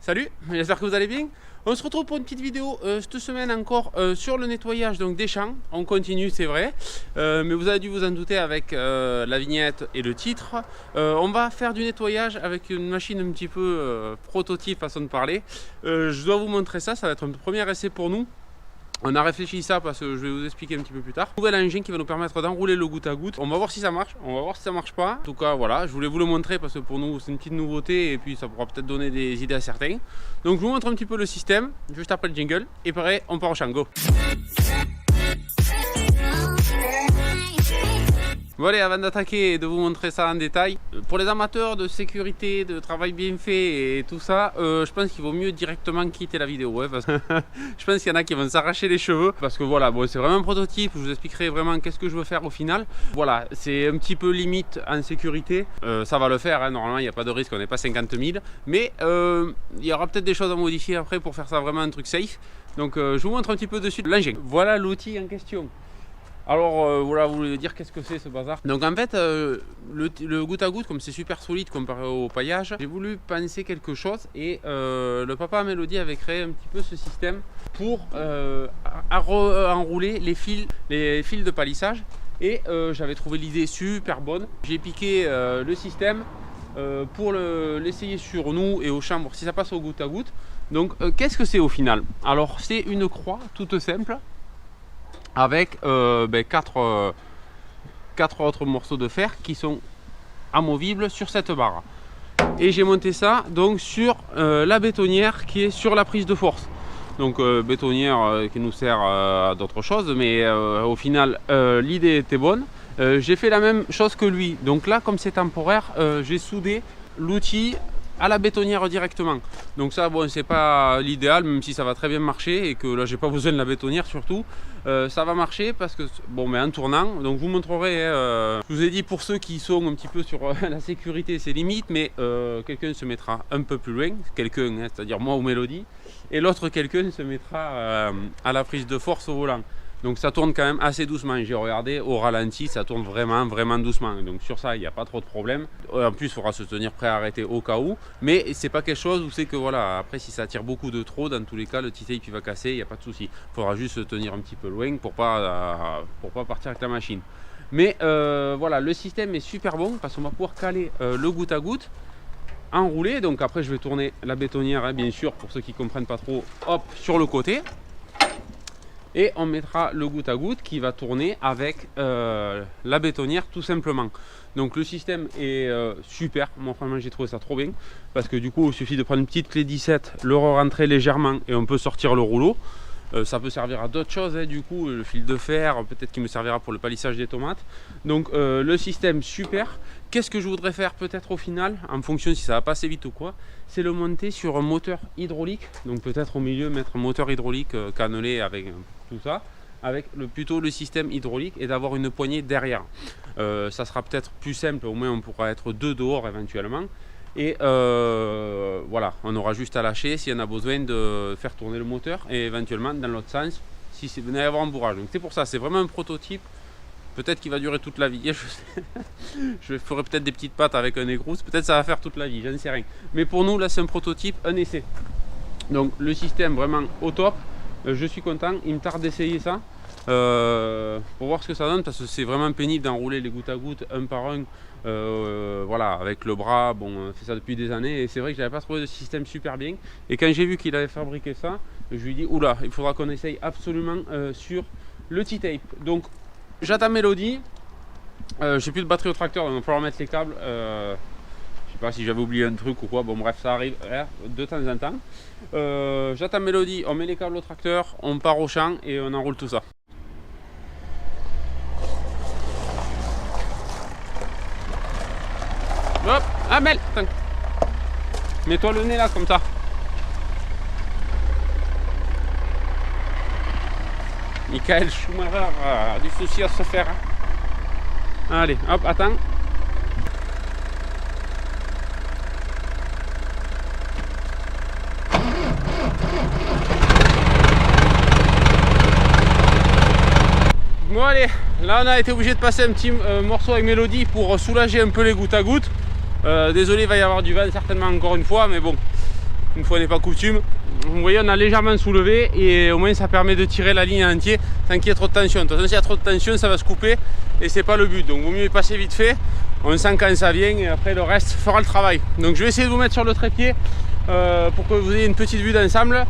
Salut, j'espère que vous allez bien. On se retrouve pour une petite vidéo cette semaine encore sur le nettoyage donc, des champs. On continue, c'est vrai, mais vous avez dû vous en douter avec la vignette et le titre. On va faire du nettoyage avec une machine un petit peu prototype façon de parler. Je dois vous montrer ça, ça va être un premier essai pour nous. On a réfléchi ça parce que je vais vous expliquer un petit peu plus tard. Nouvel engin qui va nous permettre d'enrouler le goutte à goutte. On va voir si ça marche, on va voir si ça marche pas. En tout cas voilà, je voulais vous le montrer parce que pour nous c'est une petite nouveauté et puis ça pourra peut-être donner des idées à certains. Donc je vous montre un petit peu le système, juste après le jingle. Et pareil, on part au champ, go. Bon allez, avant d'attaquer et de vous montrer ça en détail, pour les amateurs de sécurité, de travail bien fait et tout ça, je pense qu'il vaut mieux directement quitter la vidéo, hein, parce que je pense qu'il y en a qui vont s'arracher les cheveux, parce que voilà, bon, c'est vraiment un prototype, je vous expliquerai vraiment qu'est-ce que je veux faire au final. Voilà, c'est un petit peu limite en sécurité, ça va le faire, hein, normalement il n'y a pas de risque, on n'est pas 50 000, mais il y aura peut-être des choses à modifier après pour faire ça vraiment un truc safe. Donc je vous montre un petit peu dessus l'engin. Voilà l'outil en question. Alors voilà, vous voulez dire qu'est-ce que c'est ce bazar? Donc en fait le goutte à goutte, comme c'est super solide comparé au paillage, j'ai voulu penser quelque chose et le papa à Mélodie avait créé un petit peu ce système pour enrouler les fils de palissage et j'avais trouvé l'idée super bonne. J'ai piqué le système pour l'essayer sur nous et aux chambres si ça passe au goutte à goutte. Donc qu'est-ce que c'est au final? Alors c'est une croix toute simple avec quatre autres morceaux de fer qui sont amovibles sur cette barre. Et j'ai monté ça donc sur la bétonnière qui est sur la prise de force. Donc bétonnière qui nous sert à d'autres choses, mais au final l'idée était bonne. J'ai fait la même chose que lui. Donc là, comme c'est temporaire, j'ai soudé l'outil à la bétonnière directement. Donc ça, bon, c'est pas l'idéal, même si ça va très bien marcher et que là j'ai pas besoin de la bétonnière surtout. Ça va marcher parce que bon, mais en tournant, donc je vous montrerai. Je vous ai dit, pour ceux qui sont un petit peu sur la sécurité, c'est limite, mais quelqu'un se mettra un peu plus loin, quelqu'un, hein, c'est-à-dire moi ou Mélodie, et l'autre quelqu'un se mettra à la prise de force au volant. Donc ça tourne quand même assez doucement, j'ai regardé au ralenti, ça tourne vraiment doucement. Donc sur ça, il n'y a pas trop de problème. En plus, il faudra se tenir prêt à arrêter au cas où. Mais c'est pas quelque chose où c'est que voilà, après si ça tire beaucoup de trop, dans tous les cas, le T-tape il va casser, il n'y a pas de souci. Il faudra juste se tenir un petit peu loin pour pas partir avec la machine. Mais voilà, le système est super bon parce qu'on va pouvoir caler le goutte à goutte enroulé. Donc après, je vais tourner la bétonnière, hein, bien sûr, pour ceux qui ne comprennent pas trop, hop, sur le côté. Et on mettra le goutte à goutte qui va tourner avec la bétonnière tout simplement. Donc le système est super, moi franchement j'ai trouvé ça trop bien. Parce que du coup il suffit de prendre une petite clé 17, le re-rentrer légèrement et on peut sortir le rouleau. Ça peut servir à d'autres choses, hein, du coup le fil de fer, peut-être qu'il me servira pour le palissage des tomates. Donc le système super. Qu'est-ce que je voudrais faire peut-être au final, en fonction si ça va passer vite ou quoi, c'est le monter sur un moteur hydraulique. Donc peut-être au milieu mettre un moteur hydraulique cannelé avec tout ça, avec plutôt le système hydraulique et d'avoir une poignée derrière. Ça sera peut-être plus simple, au moins on pourra être deux dehors éventuellement. Et voilà, on aura juste à lâcher si on a besoin de faire tourner le moteur et éventuellement dans l'autre sens si c'est venait à avoir un bourrage. Donc c'est pour ça, c'est vraiment un prototype. Peut-être qu'il va durer toute la vie. Je ferai peut-être des petites pattes avec un écrous. Peut-être ça va faire toute la vie, je ne sais rien. Mais pour nous, là, c'est un prototype, un essai. Donc le système vraiment au top. Je suis content. Il me tarde d'essayer ça pour voir ce que ça donne parce que c'est vraiment pénible d'enrouler les gouttes à gouttes un par un. Voilà, avec le bras. Bon, on fait ça depuis des années et c'est vrai que j'avais pas trouvé de système super bien. Et quand j'ai vu qu'il avait fabriqué ça, je lui ai dit oula, il faudra qu'on essaye absolument sur le T-tape. Donc j'attends Mélodie, j'ai plus de batterie au tracteur, donc il va falloir mettre les câbles. Je sais pas si j'avais oublié un truc ou quoi, bon bref, ça arrive de temps en temps. J'attends Mélodie, on met les câbles au tracteur, on part au champ et on enroule tout ça. Hop, Amel, mets-toi le nez là comme ça. Michael Schumacher a du souci à se faire. Allez, hop, attends. Bon allez, là on a été obligé de passer un petit morceau avec Mélodie pour soulager un peu les gouttes à gouttes. Désolé, il va y avoir du vent certainement encore une fois, mais bon, une fois n'est pas coutume. Vous voyez, on a légèrement soulevé et au moins ça permet de tirer la ligne en entier sans qu'il y ait trop de tension. De toute façon, s'il y a trop de tension, ça va se couper et c'est pas le but. Donc, vaut mieux y passer vite fait. On sent quand ça vient et après le reste fera le travail. Donc, je vais essayer de vous mettre sur le trépied pour que vous ayez une petite vue d'ensemble.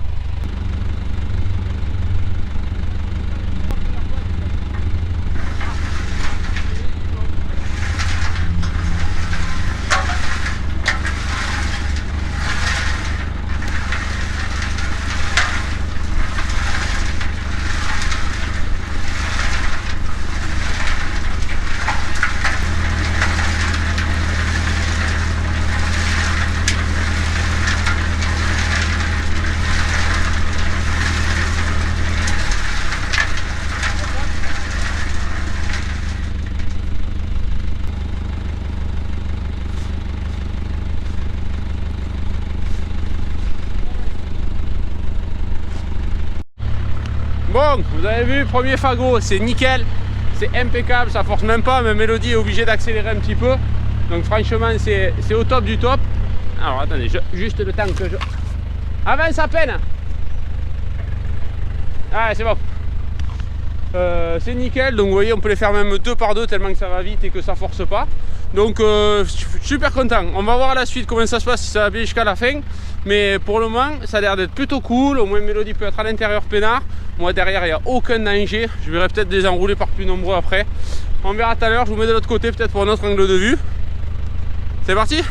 Bon, vous avez vu, premier fagot, c'est nickel, c'est impeccable, ça force même pas, mais Mélodie est obligée d'accélérer un petit peu. Donc franchement, c'est au top du top. Alors attendez, juste le temps que je... Avance à peine. Ah, c'est bon. C'est nickel, donc vous voyez, on peut les faire même 2 par 2 tellement que ça va vite et que ça force pas. Donc super content. On va voir la suite comment ça se passe, si ça va bien jusqu'à la fin. Mais pour le moment, ça a l'air d'être plutôt cool. Au moins, Mélodie peut être à l'intérieur peinard. Moi, derrière, il n'y a aucun danger. Je verrai peut-être des enroulés par plus nombreux après. On verra tout à l'heure. Je vous mets de l'autre côté, peut-être pour un autre angle de vue. C'est parti!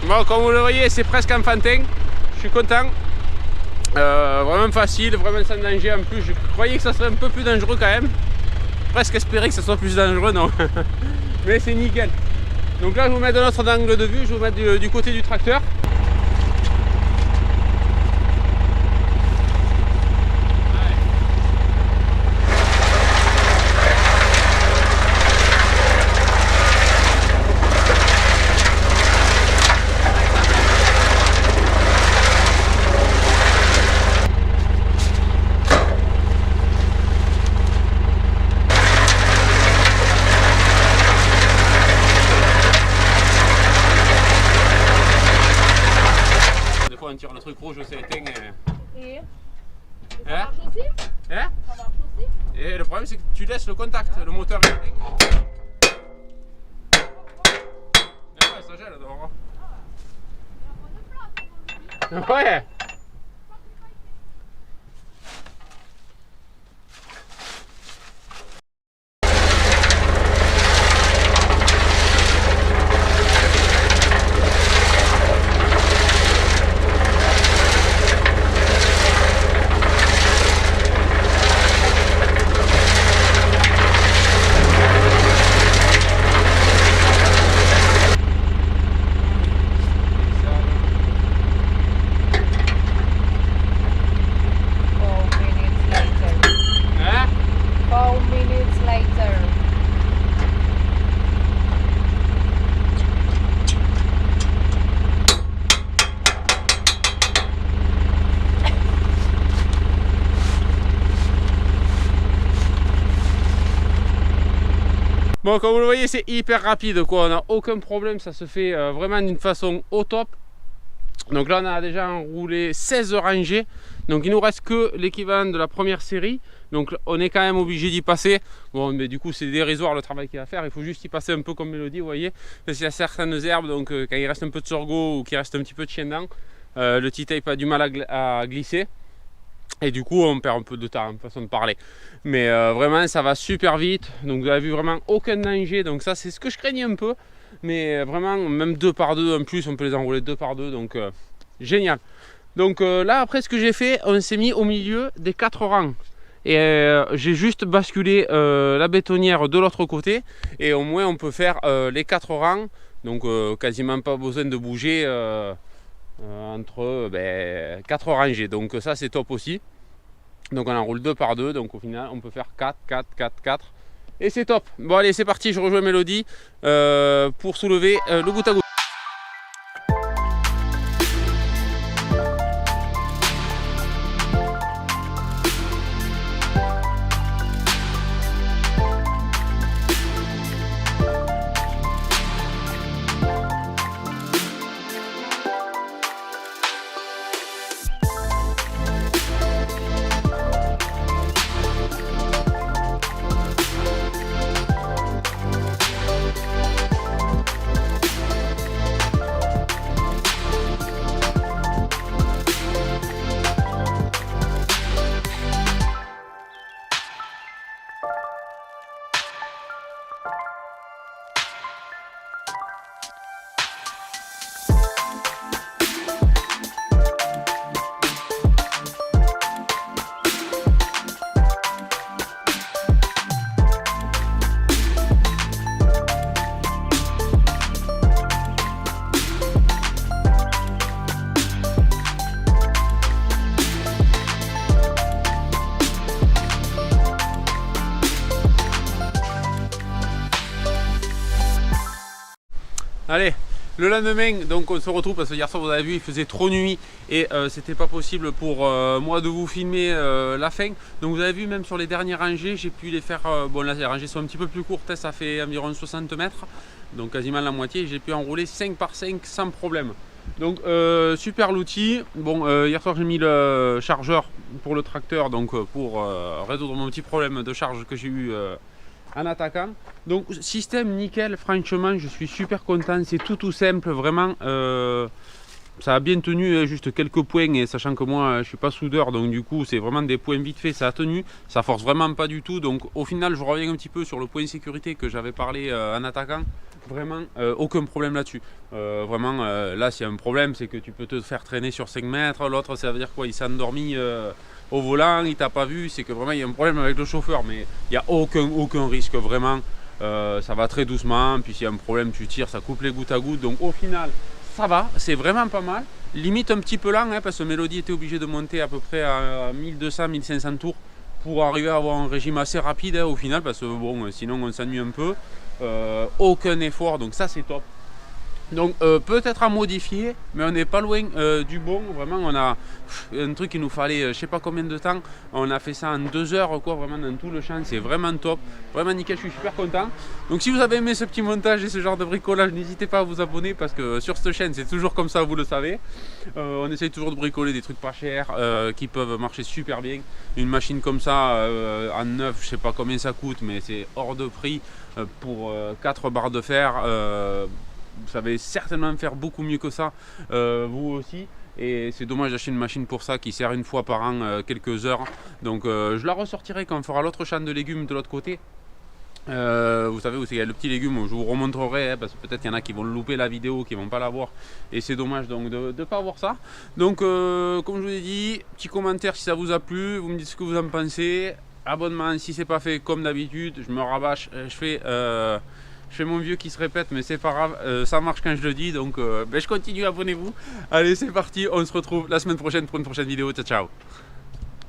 Bon, comme vous le voyez, c'est presque enfantin. Je suis content. Vraiment facile, vraiment sans danger. En plus, je croyais que ça serait un peu plus dangereux quand même. Presque espérer que ça soit plus dangereux, non. Mais c'est nickel. Donc là, je vous mets de notre angle de vue. Je vous mets du côté du tracteur. On tire le truc rouge, c'est éteint. Et hein? ça marche aussi? Hein? Ça marche aussi? Et le problème, c'est que tu laisses le contact, le moteur est éteint. Ah ouais, ça gèle dehors. Ouais. Bon, comme vous le voyez, c'est hyper rapide, quoi. On n'a aucun problème, ça se fait vraiment d'une façon au top. Donc là, on a déjà enroulé 16 rangées. Donc il nous reste que l'équivalent de la première série. Donc on est quand même obligé d'y passer. Bon, mais du coup, c'est dérisoire le travail qu'il y a à faire. Il faut juste y passer un peu comme Mélodie, vous voyez. Parce qu'il y a certaines herbes, donc quand il reste un peu de sorgho ou qu'il reste un petit peu de chien dent, le T-tape a du mal à glisser. Et du coup, on perd un peu de temps, en façon de parler. Mais vraiment, ça va super vite. Donc vous avez vu vraiment aucun danger. Donc ça, c'est ce que je craignais un peu. Mais vraiment, même 2 par 2 en plus, on peut les enrouler 2 par 2. Donc génial. Donc là, après, ce que j'ai fait, on s'est mis au milieu des 4 rangs. Et j'ai juste basculé la bétonnière de l'autre côté et au moins on peut faire les 4 rangs, donc quasiment pas besoin de bouger entre 4 rangées, donc ça c'est top aussi. Donc on enroule 2 par 2, donc au final on peut faire 4, 4, 4, 4 et c'est top. Bon allez, c'est parti, je rejoins Mélodie pour soulever le goutte à goutte. Allez, le lendemain, donc on se retrouve parce que hier soir vous avez vu il faisait trop nuit et c'était pas possible pour moi de vous filmer la fin. Donc vous avez vu même sur les dernières rangées, j'ai pu les faire, bon là les rangées sont un petit peu plus courtes, ça fait environ 60 mètres, donc quasiment la moitié, j'ai pu enrouler 5 par 5 sans problème. Donc super l'outil. Bon hier soir j'ai mis le chargeur pour le tracteur, donc pour résoudre mon petit problème de charge que j'ai eu en attaquant. Donc système nickel, franchement je suis super content, c'est tout simple, vraiment ça a bien tenu, juste quelques points, et sachant que moi je suis pas soudeur, donc du coup c'est vraiment des points vite fait, ça a tenu, ça force vraiment pas du tout. Donc au final je reviens un petit peu sur le point sécurité que j'avais parlé en attaquant. Vraiment aucun problème là-dessus. Vraiment là s'il y a un problème, c'est que tu peux te faire traîner sur 5 mètres, l'autre ça veut dire quoi, il s'est endormi au volant, il t'a pas vu, c'est que vraiment il y a un problème avec le chauffeur, mais il n'y a aucun risque vraiment. Ça va très doucement, puis s'il y a un problème tu tires, ça coupe les gouttes à gouttes, donc au final ça va, c'est vraiment pas mal. Limite un petit peu lent hein, parce que Mélodie était obligé de monter à peu près à 1200-1500 tours pour arriver à avoir un régime assez rapide hein, au final, parce que bon sinon on s'ennuie un peu. Aucun effort, donc ça c'est top. Donc peut-être à modifier, mais on n'est pas loin du bon. Vraiment on a un truc qui nous fallait je sais pas combien de temps, on a fait ça en 2 heures quoi, vraiment dans tout le champ, c'est vraiment top, vraiment nickel, je suis super content. Donc si vous avez aimé ce petit montage et ce genre de bricolage, n'hésitez pas à vous abonner, parce que sur cette chaîne c'est toujours comme ça, vous le savez. On essaye toujours de bricoler des trucs pas chers qui peuvent marcher super bien. Une machine comme ça en neuf, je sais pas combien ça coûte, mais c'est hors de prix pour 4 barres de fer. Vous savez certainement faire beaucoup mieux que ça, vous aussi. Et c'est dommage d'acheter une machine pour ça qui sert une fois par an quelques heures. Donc je la ressortirai quand on fera l'autre champ de légumes de l'autre côté. Vous savez où il y a le petit légume, je vous remontrerai hein, parce que peut-être qu'il y en a qui vont louper la vidéo, qui vont pas la voir, et c'est dommage donc de ne pas voir ça. Donc comme je vous ai dit, petit commentaire si ça vous a plu, vous me dites ce que vous en pensez, abonnement si c'est pas fait comme d'habitude, je me rabâche, je fais mon vieux qui se répète, mais c'est pas grave, ça marche quand je le dis, donc je continue, abonnez-vous. Allez c'est parti, on se retrouve la semaine prochaine pour une prochaine vidéo, ciao ciao.